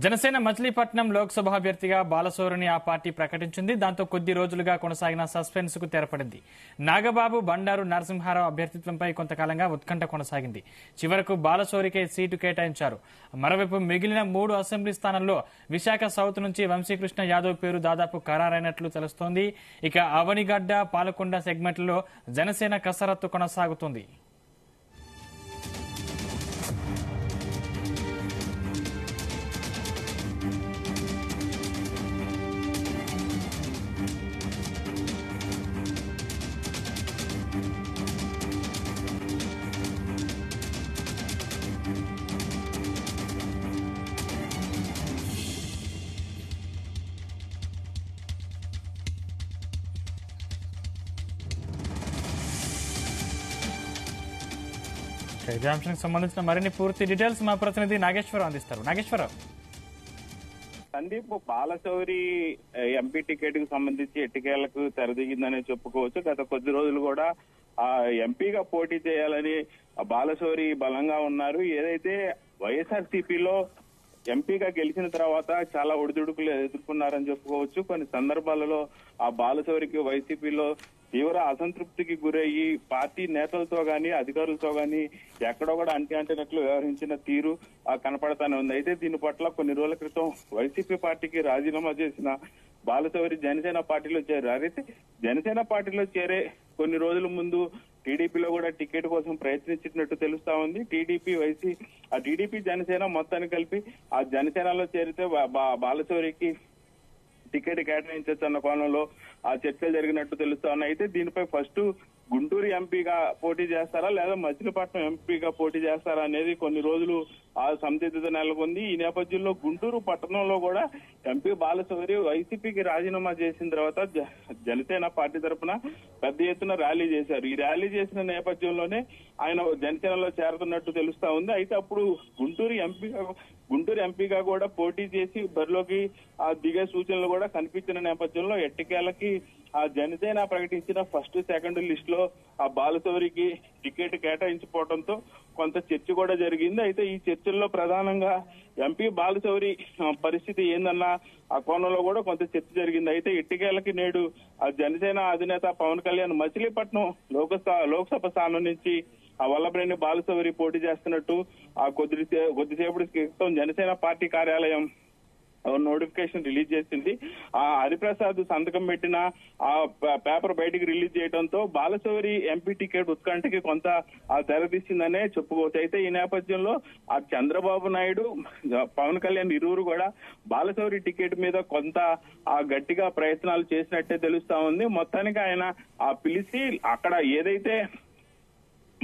జనసేన మచిలీపట్నం లోక్సభ అభ్యర్థిగా బాలశౌరిని ఆ పార్టీ ప్రకటించింది. దాంతో కొద్ది రోజులుగా కొనసాగిన సస్పెన్స్ కు తెరపడింది. నాగబాబు, బండారు నరసింహారావు అభ్యర్థిత్వంపై కొంతకాలంగా ఉత్కంఠ కొనసాగింది. చివరకు బాలశౌరికే సీటు కేటాయించారు. మరోవైపు మిగిలిన 3 అసెంబ్లీ స్థానాల్లో విశాఖ సౌత్ నుంచి వంశీకృష్ణ యాదవ్ పేరు దాదాపు ఖరారైనట్లు తెలుస్తోంది. ఇక అవనిగడ్డ, పాలకొండ సెగ్మెంట్లలో జనసేన కసరత్తు కొనసాగుతుంది. ఇదే అంశానికి సంబంధించిన మరిన్ని పూర్తి డీటెయిల్స్ మా ప్రతినిధి నాగేశ్వరరావు అందిస్తారు. నాగేశ్వరరావు, సందీప్, బాలశౌరి ఎంపీ టికెట్ కు సంబంధించి ఎట్టికేళ్లకు తెరదిగిందని చెప్పుకోవచ్చు. గత కొద్ది రోజులు కూడా ఆ ఎంపీగా పోటీ చేయాలని బాలశౌరి బలంగా ఉన్నారు. ఏదైతే వైఎస్ఆర్సీపీలో ఎంపీగా గెలిచిన తర్వాత చాలా ఒడిదుడుకులు ఎదుర్కొన్నారని చెప్పుకోవచ్చు. కొన్ని సందర్భాలలో ఆ బాలశౌరికి వైసీపీలో తీవ్ర అసంతృప్తికి గురయ్యి పార్టీ నేతలతో గాని అధికారులతో గాని ఎక్కడో కూడా అంటినట్లు వ్యవహరించిన తీరు కనపడతానే ఉంది. అయితే దీని పట్ల కొన్ని రోజుల క్రితం వైసీపీ పార్టీకి రాజీనామా చేసిన బాలశౌరి జనసేన పార్టీలో చేరారు. అయితే జనసేన పార్టీలో చేరే కొన్ని రోజుల ముందు టీడీపీలో కూడా టికెట్ కోసం ప్రయత్నించినట్టు తెలుస్తా ఉంది. టీడీపీ జనసేన మొత్తాన్ని కలిపి ఆ జనసేనలో చేరితే బాలశౌరికి టికెట్ కేటాయించవచ్చు అన్న కోణంలో ఆ చర్చలు జరిగినట్టు తెలుస్తా ఉన్నాయి. అయితే దీనిపై ఫస్ట్ గుంటూరు ఎంపీగా పోటీ చేస్తారా లేదా మచిలీపట్నం ఎంపీగా పోటీ చేస్తారా అనేది కొన్ని రోజులు ఆ సందిగ్ధత నెలకొంది. ఈ నేపథ్యంలో గుంటూరు పట్టణంలో కూడా ఎంపీ బాలశౌరి వైసీపీకి రాజీనామా చేసిన తర్వాత జనసేన పార్టీ తరఫున పెద్ద ఎత్తున ర్యాలీ చేశారు. ఈ ర్యాలీ చేసిన నేపథ్యంలోనే ఆయన జనసేనలో చేరుతున్నట్టు తెలుస్తా ఉంది. అయితే అప్పుడు గుంటూరు ఎంపీగా కూడా పోటీ చేసి బరిలోకి దిగే సూచనలు కూడా కనిపించిన నేపథ్యంలో ఎట్టకేలకి ఆ జనసేన ప్రకటించిన ఫస్ట్, సెకండ్ లిస్ట్ లో ఆ బాలశౌరికి టికెట్ కేటాయించిపోవడంతో కొంత చర్చ కూడా జరిగింది. అయితే ఈ చర్చల్లో ప్రధానంగా ఎంపీ బాలశౌరి పరిస్థితి ఏందన్న ఆ కోణంలో కూడా కొంత చర్చ జరిగింది. అయితే ఎట్టికేలకి నేడు ఆ జనసేన అధినేత పవన్ కళ్యాణ్ మచిలీపట్నం లోక్సభ స్థానం నుంచి ఆ వల్లభనేని బాలశౌరి పోటీ చేస్తున్నట్టు ఆ కొద్దిసేపటి క్రితం జనసేన పార్టీ కార్యాలయం నోటిఫికేషన్ రిలీజ్ చేసింది. ఆ హరిప్రసాద్ సంతకం పెట్టిన ఆ పేపర్ బయటికి రిలీజ్ చేయడంతో బాలశౌరి ఎంపీ టికెట్ ఉత్కంఠకి కొంత తెరదీసిందనే చెప్పుకోవచ్చు. అయితే ఈ నేపథ్యంలో ఆ చంద్రబాబు నాయుడు, పవన్ కళ్యాణ్ ఇరువురు కూడా బాలశౌరి టికెట్ మీద కొంత గట్టిగా ప్రయత్నాలు చేసినట్టే తెలుస్తా ఉంది. మొత్తానికి ఆయన పిలిచి అక్కడ ఏదైతే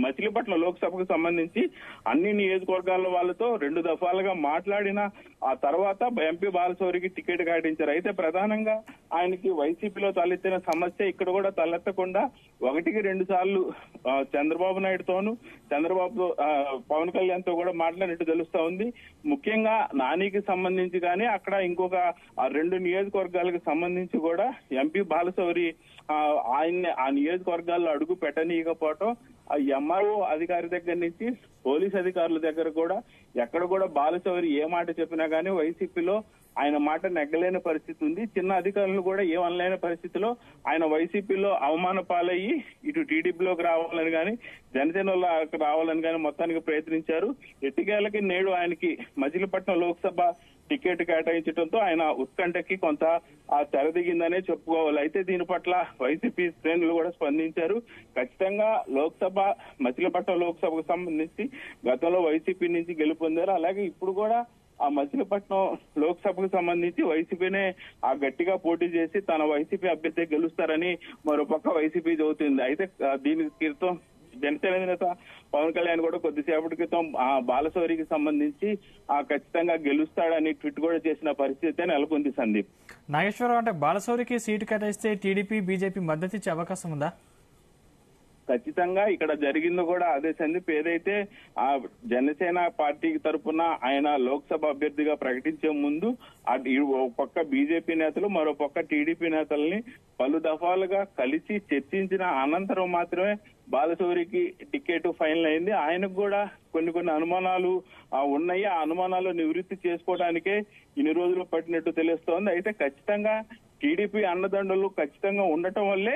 మచిలీపట్నం లోక్సభకు సంబంధించి అన్ని నియోజకవర్గాల వాళ్ళతో 2 దఫాలుగా మాట్లాడిన ఆ తర్వాత ఎంపీ బాలశౌరికి టికెట్ కేటాయించారు. అయితే ప్రధానంగా ఆయనకి వైసీపీలో తలెత్తిన సమస్య ఇక్కడ కూడా తలెత్తకుండా 1-2 సార్లు చంద్రబాబు నాయుడుతోనూ పవన్ కళ్యాణ్ తో కూడా మాట్లాడినట్టు తెలుస్తా ఉంది. ముఖ్యంగా నానికి సంబంధించి కానీ అక్కడ ఇంకొక 2 నియోజకవర్గాలకు సంబంధించి కూడా ఎంపీ బాలశౌరి ఆయన్ని ఆ నియోజకవర్గాల్లో అడుగు పెట్టనీయకపోవటం, ఆ ఎంఆర్ఓ అధికారి దగ్గర నుంచి పోలీస్ అధికారుల దగ్గర కూడా ఎక్కడ కూడా బాలశౌరి ఏ మాట చెప్పినా గానీ వైసీపీలో ఆయన మాట నెగ్గలేని పరిస్థితి ఉంది. చిన్న అధికారులు కూడా ఏమనలేని పరిస్థితిలో ఆయన వైసీపీలో అవమాన పాలయ్యి ఇటు టీడీపీలోకి రావాలని కానీ జనసేనలోకి రావాలని కానీ మొత్తానికి ప్రయత్నించారు. ఎట్టికేలకి నేడు ఆయనకి మచిలీపట్నం లోక్సభ టికెట్ కేటాయించడంతో ఆయన ఉత్కంఠకి కొంత తెరదిగిందనే చెప్పుకోవాలి. అయితే దీని పట్ల వైసీపీ శ్రేణులు కూడా స్పందించారు. ఖచ్చితంగా మచిలీపట్నం లోక్సభకు సంబంధించి గతంలో వైసీపీ నుంచి గెలుపొందారు. అలాగే ఇప్పుడు కూడా ఆ మచిలీపట్నం లోక్సభకు సంబంధించి వైసీపీనే గట్టిగా పోటీ చేసి తన వైసీపీ అభ్యర్థి గెలుస్తారని మరోపక్క వైసీపీ చెబుతుంది. అయితే దీనికి క్రితం జనసేన అధినేత పవన్ కళ్యాణ్ కూడా కొద్దిసేపటి క్రితం బాలశౌరికి సంబంధించి ఖచ్చితంగా గెలుస్తాడని ట్వీట్ కూడా చేసిన పరిస్థితి నెలకొంది. సందీప్, నాగేశ్వరరావు, అంటే బాలశౌరికి సీటు కేటాయిస్తే టీడీపీ, బీజేపీ మద్దతు ఇచ్చే అవకాశం ఉందా? ఖచ్చితంగా ఇక్కడ జరిగింది కూడా అదే సందీప్. ఏదైతే ఆ జనసేన పార్టీ తరఫున ఆయన లోక్సభ అభ్యర్థిగా ప్రకటించే ముందు ఒక పక్క బీజేపీ నేతలు మరో పక్క టీడీపీ నేతల్ని పలు దఫాలుగా కలిసి చర్చించిన అనంతరం మాత్రమే బాలశౌరికి టికెట్ ఫైనల్ అయింది. ఆయనకు కూడా కొన్ని అనుమానాలు ఉన్నాయి. ఆ అనుమానాలు నివృత్తి చేసుకోవడానికే ఇన్ని రోజులు పట్టినట్టు తెలుస్తోంది. అయితే ఖచ్చితంగా టీడీపీ అండదండలు ఖచ్చితంగా ఉండటం వల్లే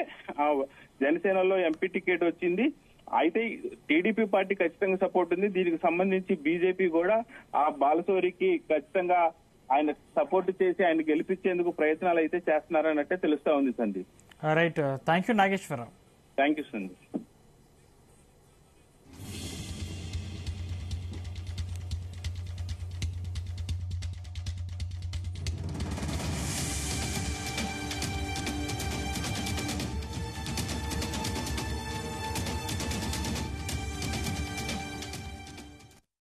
జనసేనలో ఎంపీ టికెట్ వచ్చింది. అయితే టీడీపీ పార్టీ ఖచ్చితంగా సపోర్ట్ ఉంది. దీనికి సంబంధించి బీజేపీ కూడా ఆ బాలశౌరికి ఖచ్చితంగా ఆయన సపోర్ట్ చేసి ఆయన గెలిపించేందుకు ప్రయత్నాలు అయితే చేస్తున్నారన్నట్టే తెలుస్తా ఉంది Sandeep. Right, thank you Nageswara Rao. Thank you Sandeep.